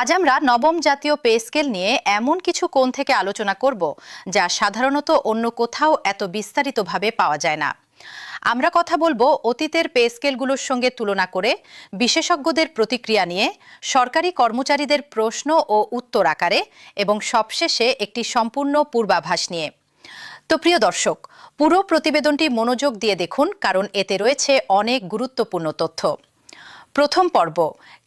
আজ আমরা নবম জাতীয় পে স্কেল নিয়ে এমন কিছু কোণ থেকে আলোচনা করব যা সাধারণত অন্য কোথাও এত বিস্তারিতভাবে পাওয়া যায় না। আমরা কথা বলবো অতীতের পে স্কেলগুলোর সঙ্গে তুলনা করে, বিশেষজ্ঞদের প্রতিক্রিয়া নিয়ে, সরকারি কর্মচারীদের প্রশ্ন ও উত্তর আকারে এবং সবশেষে একটি সম্পূর্ণ পূর্বাভাস নিয়ে। তো প্রিয় দর্শক, পুরো প্রতিবেদনটি মনোযোগ দিয়ে দেখুন, কারণ এতে রয়েছে অনেক গুরুত্বপূর্ণ তথ্য। প্রথম পর্ব,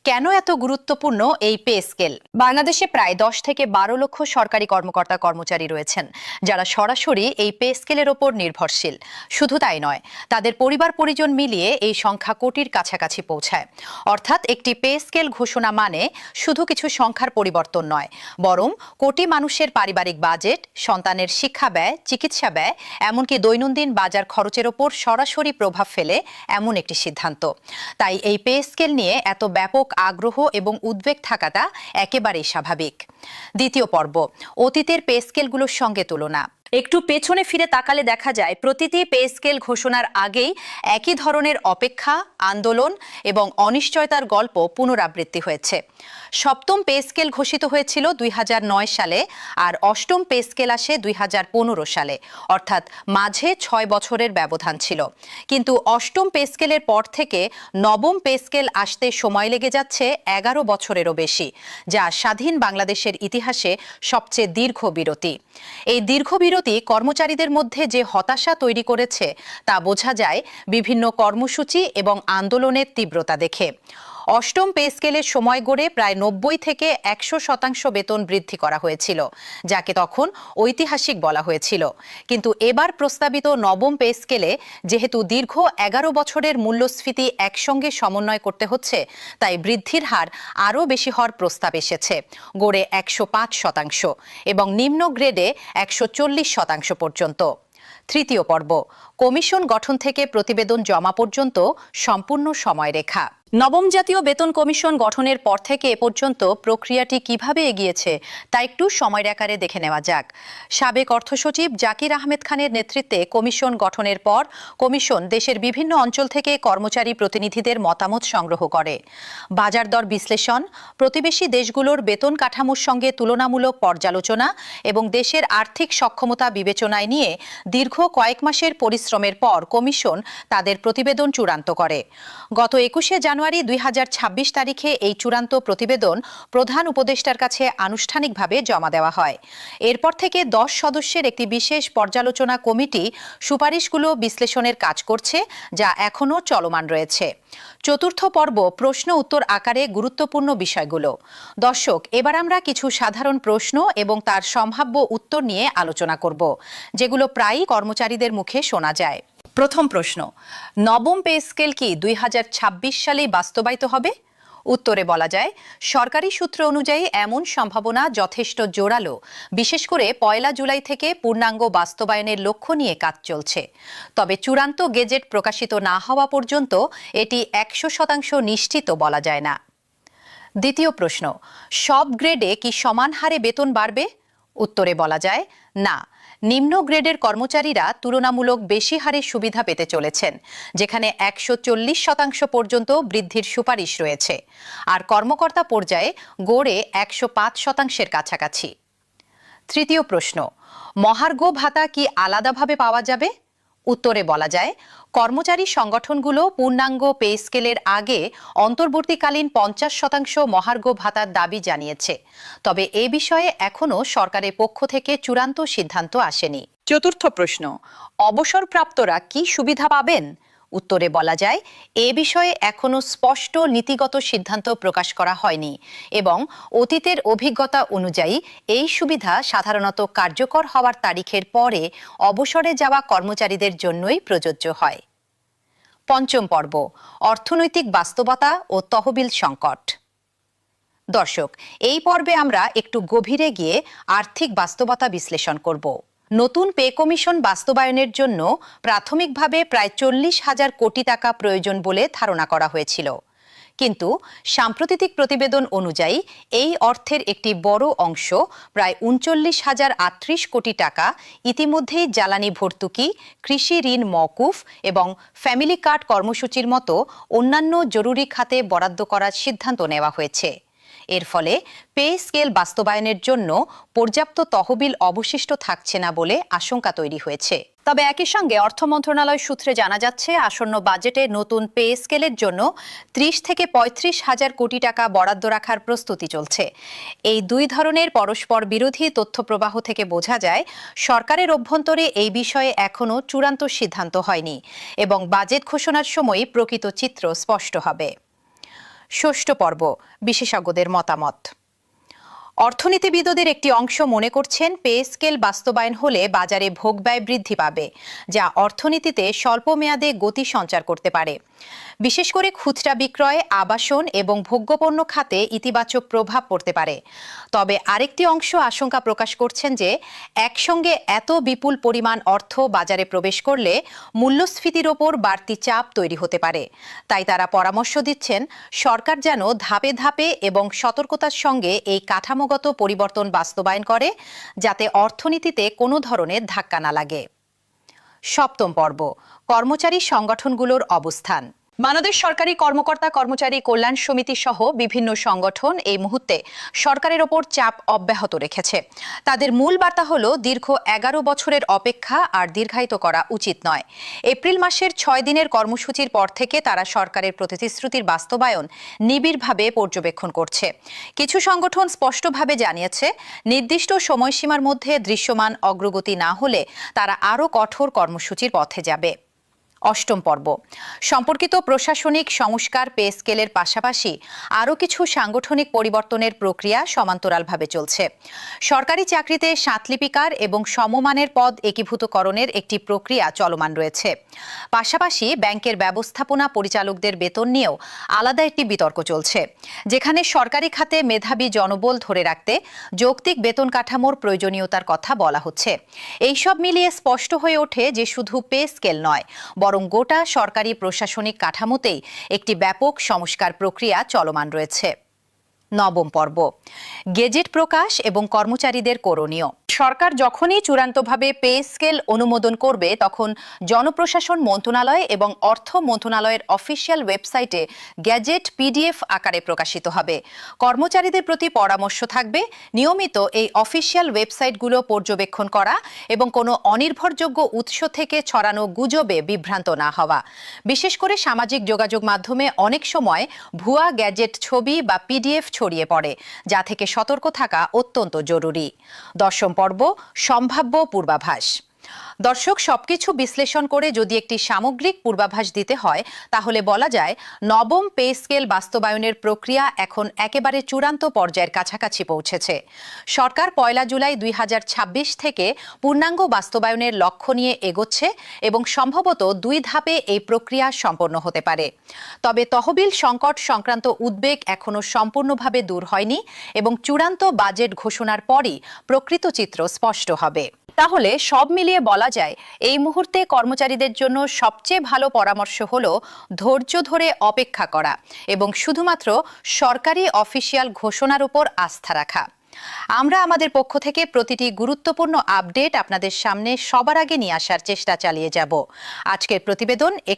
কেন এত গুরুত্বপূর্ণ এই পে স্কেল? বাংলাদেশে প্রায় 10 থেকে 12 লক্ষ সরকারি কর্মকর্তা কর্মচারী রয়েছেন যারা সরাসরি এই পে স্কেলের ওপর নির্ভরশীল। শুধু তাই নয়, তাদের পরিবার পরিজন মিলিয়ে এই সংখ্যা কোটির কাছাকাছি পৌঁছায়। অর্থাৎ একটি পে স্কেল ঘোষণা মানে শুধু কিছু সংখ্যার পরিবর্তন নয়, বরং কোটি মানুষের পারিবারিক বাজেট, সন্তানের শিক্ষা ব্যয়, চিকিৎসা ব্যয়, এমনকি দৈনন্দিন বাজার খরচের ওপর সরাসরি প্রভাব ফেলে এমন একটি সিদ্ধান্ত। তাই এই পে স্কেল নিয়ে এত ব্যাপক আগ্রহ এবং উদ্বেগ থাকাটা একেবারেই স্বাভাবিক। দ্বিতীয় পর্ব, অতীতের পে স্কেলগুলোর সঙ্গে তুলনা। একটু পেছনে ফিরে তাকালে দেখা যায় প্রতিটি পে স্কেল ঘোষণার আগেই একই ধরনের অপেক্ষা, আন্দোলন এবং অনিশ্চয়তার গল্প পুনরাবৃত্তি হয়েছে। সপ্তম পে স্কেল ঘোষিত হয়েছিল 2009 সালে, আর অষ্টম পে স্কেল আসে 2015 সালে, অর্থাৎ মাঝে 6 বছরের ব্যবধান ছিল। কিন্তু অষ্টম পে স্কেলের পর থেকে নবম পে স্কেল আসতে সময় লেগে যাচ্ছে 11 বছরেরও বেশি, যা স্বাধীন বাংলাদেশের ইতিহাসে সবচেয়ে দীর্ঘ বিরতি। এই দীর্ঘ বিরতি কর্মচারীদের মধ্যে যে হতাশা তৈরি করেছে তা বোঝা যায় বিভিন্ন কর্মসূচি এবং আন্দোলনের তীব্রতা দেখে। অষ্টম পে স্কেলের সময় গড়ে প্রায় 90 থেকে 100% বেতন বৃদ্ধি করা হয়েছিল, যাকে তখন ঐতিহাসিক বলা হয়েছিল। কিন্তু এবার প্রস্তাবিত নবম পে স্কেলে যেহেতু দীর্ঘ 11 বছরের মূল্যস্ফীতি একসঙ্গে সমন্বয় করতে হচ্ছে, তাই বৃদ্ধির হার আরও বেশি হওয়ার প্রস্তাব এসেছে, গড়ে 105% এবং নিম্ন গ্রেডে 140% পর্যন্ত। তৃতীয় পর্ব, কমিশন গঠন থেকে প্রতিবেদন জমা পর্যন্ত সম্পূর্ণ সময়রেখা। নবম জাতীয় বেতন কমিশন গঠনের পর থেকে এ পর্যন্ত প্রক্রিয়াটি কিভাবে এগিয়েছে তা একটু সময়রেখারে দেখে নেওয়া যাক। সাবেক অর্থসচিব জাকির আহমেদ খানের নেতৃত্বে কমিশন গঠনের পর কমিশন দেশের বিভিন্ন অঞ্চল থেকে কর্মচারী প্রতিনিধিদের মতামত সংগ্রহ করে। বাজার দর বিশ্লেষণ, প্রতিবেশী দেশগুলোর বেতন কাঠামোর সঙ্গে তুলনামূলক পর্যালোচনা এবং দেশের আর্থিক সক্ষমতা বিবেচনায় নিয়ে দীর্ঘ কয়েক মাসের পরিশ্রমের পর কমিশন তাদের প্রতিবেদন চূড়ান্ত করে। গত 21শে জানুয়ারি 2026 তারিখে এই চূড়ান্ত প্রতিবেদন প্রধান উপদেষ্টার কাছে আনুষ্ঠানিকভাবে জমা দেওয়া হয়। এরপর থেকে 10 সদস্যের একটি বিশেষ পর্যালোচনা কমিটি সুপারিশগুলো বিশ্লেষণের কাজ করছে, যা এখনও চলমান রয়েছে। চতুর্থ পর্ব, প্রশ্ন উত্তর আকারে গুরুত্বপূর্ণ বিষয়গুলো। দর্শক, এবার আমরা কিছু সাধারণ প্রশ্ন এবং তার সম্ভাব্য উত্তর নিয়ে আলোচনা করব, যেগুলো প্রায়ই কর্মচারীদের মুখে শোনা যায়। প্রথম প্রশ্ন, নবম পে স্কেল কি 2026 সালেই বাস্তবায়িত হবে? উত্তরে বলা যায়, সরকারি সূত্র অনুযায়ী এমন সম্ভাবনা যথেষ্ট জোরালো। বিশেষ করে 1 জুলাই থেকে পূর্ণাঙ্গ বাস্তবায়নের লক্ষ্য নিয়ে কাজ চলছে। তবে চূড়ান্ত গেজেট প্রকাশিত না হওয়া পর্যন্ত এটি 100% নিশ্চিত বলা যায় না। দ্বিতীয় প্রশ্ন, সব গ্রেডে কি সমান হারে বেতন বাড়বে? উত্তরে বলা যায়, না। নিম্ন গ্রেডের কর্মচারীরা তুলনামূলক বেশি হারে সুবিধা পেতে চলেছেন, যেখানে 140% পর্যন্ত বৃদ্ধির সুপারিশ রয়েছে, আর কর্মকর্তা পর্যায়ে গড়ে 105%-এর কাছাকাছি। তৃতীয় প্রশ্ন, মহার্ঘ ভাতা কি আলাদাভাবে পাওয়া যাবে? উত্তরে বলা যায়, কর্মচারী সংগঠনগুলো পূর্ণাঙ্গ পে স্কেলের আগে অন্তর্বর্তীকালীন 50% মহার্ঘ ভাতার দাবি জানিয়েছে। তবে এ বিষয়ে এখনও সরকারের পক্ষ থেকে চূড়ান্ত সিদ্ধান্ত আসেনি। চতুর্থ প্রশ্ন, অবসরপ্রাপ্তরা কি সুবিধা পাবেন? উত্তরে বলা যায়, এ বিষয়ে এখনও স্পষ্ট নীতিগত সিদ্ধান্ত প্রকাশ করা হয়নি এবং অতীতের অভিজ্ঞতা অনুযায়ী এই সুবিধা সাধারণত কার্যকর হওয়ার তারিখের পরে অবসরে যাওয়া কর্মচারীদের জন্যই প্রযোজ্য হয়। পঞ্চম পর্ব, অর্থনৈতিক বাস্তবতা ও তহবিল সংকট। দর্শক, এই পর্বে আমরা একটু গভীরে গিয়ে আর্থিক বাস্তবতা বিশ্লেষণ করব। নতুন পে কমিশন বাস্তবায়নের জন্য প্রাথমিকভাবে প্রায় 40,000 কোটি টাকা প্রয়োজন বলে ধারণা করা হয়েছিল। কিন্তু সাম্প্রতিক প্রতিবেদন অনুযায়ী এই অর্থের একটি বড় অংশ, প্রায় 39,038 কোটি টাকা, ইতিমধ্যেই জ্বালানি ভর্তুকি, কৃষি ঋণ মওকুফ এবং ফ্যামিলি কার্ড কর্মসূচির মতো অন্যান্য জরুরি খাতে বরাদ্দ করার সিদ্ধান্ত নেওয়া হয়েছে। এর ফলে পে স্কেল বাস্তবায়নের জন্য পর্যাপ্ত তহবিল অবশিষ্ট থাকছে না বলে আশঙ্কা তৈরি হয়েছে। তবে একই সঙ্গে অর্থ মন্ত্রণালয় সূত্রে জানা যাচ্ছে, আসন্ন বাজেটে নতুন পে স্কেলের জন্য ৩০ থেকে ৩৫ হাজার কোটি টাকা বরাদ্দ রাখার প্রস্তুতি চলছে। এই দুই ধরনের পরস্পর বিরোধী তথ্য প্রবাহ থেকে বোঝা যায়, সরকারের অভ্যন্তরে এই বিষয়ে এখনও চূড়ান্ত সিদ্ধান্ত হয়নি এবং বাজেট ঘোষণার সময় প্রকৃত চিত্র স্পষ্ট হবে। ষষ্ঠ পর্ব, বিশেষজ্ঞদের মতামত। অর্থনীতিবিদদের একটি অংশ মনে করছেন, পে স্কেল বাস্তবায়ন হলে বাজারে ভোগব্যয় বৃদ্ধি পাবে, যা অর্থনীতিতে স্বল্পমেয়াদে গতি সঞ্চার করতে পারে। বিশেষ করে খুচরা বিক্রয়, আবাসন এবং ভোগ্যপণ্য খাতে ইতিবাচক প্রভাব পড়তে পারে। তবে আরেকটি অংশ আশঙ্কা প্রকাশ করছেন যে একসঙ্গে এত বিপুল পরিমাণ অর্থ বাজারে প্রবেশ করলে মূল্যস্ফীতির ওপর বাড়তি চাপ তৈরি হতে পারে। তাই তারা পরামর্শ দিচ্ছেন, সরকার যেন ধাপে ধাপে এবং সতর্কতার সঙ্গে এই কাঠামোগত পরিবর্তন বাস্তবায়ন করে, যাতে অর্থনীতিতে কোনো ধরনের ধাক্কা না লাগে। সপ্তম পর্ব, কর্মচারী সংগঠনগুলোর অবস্থান। বাংলাদেশ সরকারি কর্মকর্তা কর্মচারী কল্যাণ সমিতি সহ বিভিন্ন সংগঠন এই মুহূর্তে সরকারের ওপর চাপ অব্যাহত রেখেছে। তাদের মূল বার্তা হলো, দীর্ঘ 11 বছরের অপেক্ষা আর দীর্ঘায়িত করা উচিত নয়। এপ্রিল মাসের 6 দিনের কর্মসূচির পর থেকে তারা সরকারের প্রতিশ্রুতির বাস্তবায়ন নিবিড়ভাবে পর্যবেক্ষণ করছে। কিছু সংগঠন স্পষ্টভাবে জানিয়েছে, নির্দিষ্ট সময়সীমার মধ্যে দৃশ্যমান অগ্রগতি না হলে তারা আরও কঠোর কর্মসূচির পথে যাবে। অষ্টম পর্ব, সম্পর্কিত প্রশাসনিক সংস্কার। পে স্কেলের পাশাপাশি আরও কিছু সাংগঠনিক পরিবর্তনের প্রক্রিয়া সমান্তরালভাবে চলছে। সরকারি চাকরিতে স্বাতলিপিকার এবং সমমানের পদ একীভূতকরণের একটি প্রক্রিয়া চলমান রয়েছে। পাশাপাশি ব্যাংকের ব্যবস্থাপনা পরিচালকদের বেতন নিয়েও আলাদা একটি বিতর্ক চলছে, যেখানে সরকারি খাতে মেধাবী জনবল ধরে রাখতে যৌক্তিক বেতন কাঠামোর প্রয়োজনীয়তার কথা বলা হচ্ছে। এইসব মিলিয়ে স্পষ্ট হয়ে ওঠে যে শুধু পে স্কেল নয়, বরং গোটা সরকারি প্রশাসনিক কাঠামোতেই একটি ব্যাপক সংস্কার প্রক্রিয়া চলমান রয়েছে। নবম পর্ব, গেজেট প্রকাশ এবং কর্মচারীদের করণীয়। সরকার যখনই চূড়ান্তভাবে পে স্কেল অনুমোদন করবে, তখন জনপ্রশাসন মন্ত্রণালয় এবং অর্থ মন্ত্রণালয়ের অফিসিয়াল ওয়েবসাইটে গেজেট পিডিএফ আকারে প্রকাশিত হবে। কর্মচারীদের প্রতি পরামর্শ থাকবে, নিয়মিত এই অফিসিয়াল ওয়েবসাইটগুলো পর্যবেক্ষণ করা এবং কোনো অনির্ভরযোগ্য উৎস থেকে ছড়ানো গুজবে বিভ্রান্ত না হওয়া। বিশেষ করে সামাজিক যোগাযোগ মাধ্যমে অনেক সময় ভুয়া গ্যাজেট ছবি বা পিডিএফ ছড়িয়ে পড়ে, যা থেকে সতর্ক থাকা অত্যন্ত জরুরি। দশম পর্ব, সম্ভাব্য পূর্বাভাস। দর্শক, সবকিছু বিশ্লেষণ করে যদি একটি সামগ্রিক পূর্বাভাস দিতে হয়, তাহলে বলা যায় নবম পে স্কেল বাস্তবায়নের প্রক্রিয়া এখন একেবারে চূড়ান্ত পর্যায়ের কাছাকাছি পৌঁছেছে। সরকার 1 জুলাই 2026 থেকে পূর্ণাঙ্গ বাস্তবায়নের লক্ষ্য নিয়ে এগোচ্ছে এবং সম্ভবত 2 ধাপে এই প্রক্রিয়া সম্পন্ন হতে পারে। তবে তহবিল সংকট সংক্রান্ত উদ্বেগ এখনও সম্পূর্ণভাবে দূর হয়নি এবং চূড়ান্ত বাজেট ঘোষণার পরই প্রকৃত চিত্র স্পষ্ট হবে। তাহলে সব মিলিয়ে বলা যায়, এই মুহূর্তে কর্মচারীদের জন্য সবচেয়ে ভালো পরামর্শ হলো ধৈর্য ধরে অপেক্ষা করা এবং শুধুমাত্র সরকারি অফিসিয়াল ঘোষণার উপর আস্থা রাখা। আমরা আমাদের পক্ষ থেকে প্রতিটি গুরুত্বপূর্ণ আপডেট আপনাদের সামনে সবার আগে নিয়ে আসার চেষ্টা চালিয়ে যাব। আজকের প্রতিবেদন এখানে